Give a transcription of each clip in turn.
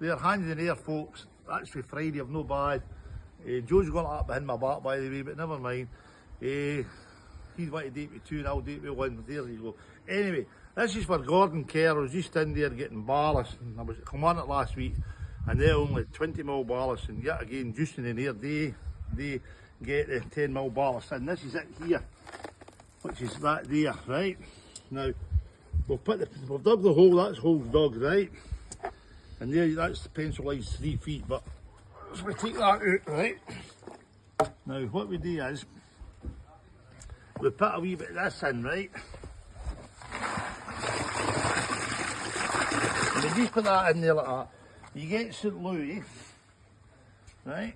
There, hands in the air, folks. That's for Friday, I've no bad. Joe's gone up behind my back, by the way, but never mind. He's wanted to date me 2 and I'll date me 1. There you go. Anyway, this is for Gordon Kerr. I was just in there getting ballast. And I was come on it last week, and they're only 20mm ballast. And yet again, juicing in here, they get the 10mm ballast. And this is it here, which is that there, right? Now, we've dug the hole, that's hole dug, right? And there, that's the pencilised 3 feet, but so we take that out, right? Now, what we do is, we put a wee bit of this in, right? And we just put that in there like that. You get St. Louis, right?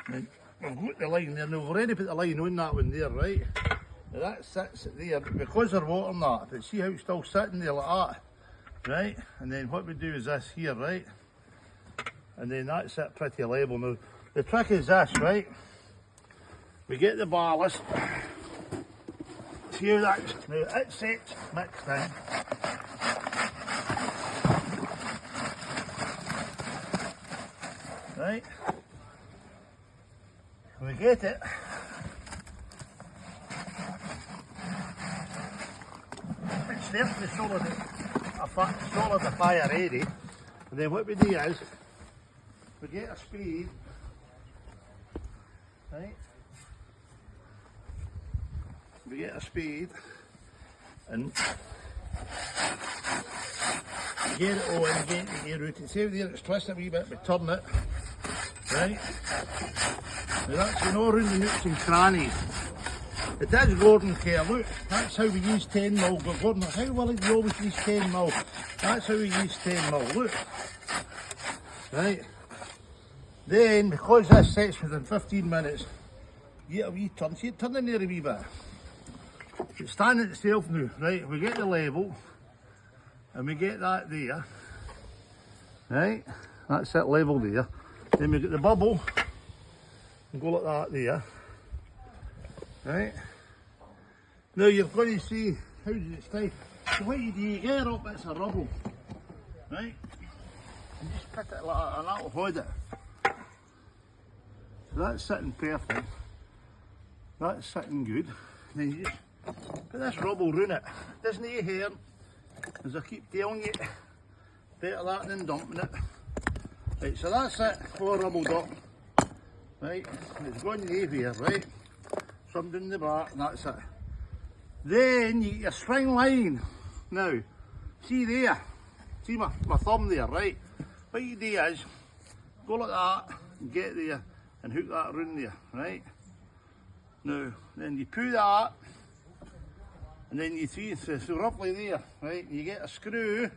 And we've got the line there, now we've already put the line on that one there, right? Now that sits there, because they're watering that, but see how it's still sitting there like that, right? And then what we do is this here, right? And then that's it pretty level. Now, the trick is this, right? We get the ballast. See how that's, now it's set, mixed in. Right? We get it. It's certainly solid a fire ready. And then what we do is, we get a spade, right? We get a spade and get it all in, get the air out. See how there it's twisted a wee bit, we turn it, right? Now that's all around the nooks and crannies. It is Gordon Kerr, look, that's how we use 10mm. But Gordon, how will it you always use 10mm? That's how we use 10mm, look. Right? Then, because this sets within 15 minutes, you get a wee turn. See it turn in there a wee bit. It's standing itself now, right? We get the level, and we get that there, right? That's it level there. Then we get the bubble, and go like that there, right? Now you're going to see, how does it stay? So what you do, you get it up, it's a rubble, right? And just put it like that, and that'll hold it. So that's sitting perfect. That's sitting good. And then you just put this rubble round it. It doesn't need hair, as I keep telling you. Better that than dumping it. Right, so that's it, all rubbled up. Right, and it's going in here, right? Some down the back, and that's it. Then you get your string line. Now, see there, see my thumb there, right? What you do is, go like that, and get there, and hook that around there, right? Now, then you pull that, and then you see, so roughly there, right? You get a screw,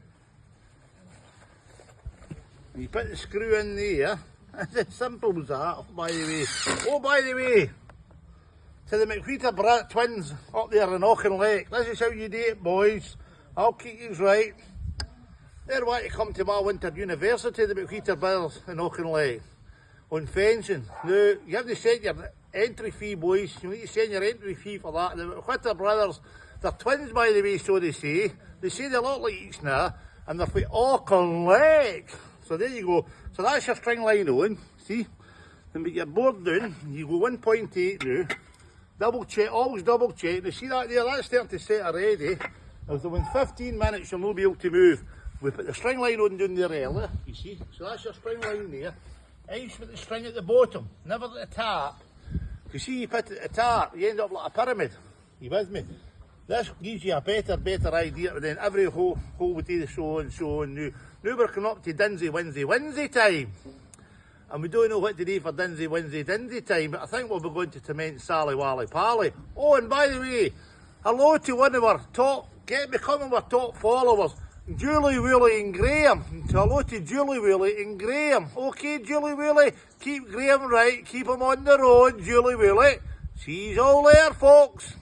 and you put the screw in there. It's as simple as that, by the way. Oh, by the way, to the McWheater twins up there in Auchinleck, this is how you do it, boys. I'll keep you right. They're wanting to come to my winter university, the McWheater brothers in Auchinleck, on fencing. Now, you have to send your entry fee, boys. You need to send your entry fee for that. The McWheater brothers, they're twins, by the way, so they say. They say they look like each other, and they're from Auchinleck. So there you go. So that's your string line on, see? Then we get your board down, you go 1.8 now. Double check, always double check. Now see that there, that's starting to set already. Within 15 minutes you'll not be able to move. We put the string line on down there earlier, you see? So that's your string line there. Ice with the string at the bottom, never at the top. You see, you put it at the top, you end up like a pyramid. You with me? This gives you a better idea, and then every hole would do the so on. Now we're coming up to Dinsey Wednesday time. And we don't know what to do for Dinsey Wednesday time, but I think we'll be going to Tement Sally Wally Pally. Oh, and by the way, hello to one of our becoming our top followers, Julie, Willie and Graham. Hello to Julie, Willie and Graham. Okay, Julie, Willie, keep Graham right, keep him on the road, Julie, Willie. See you all there, folks.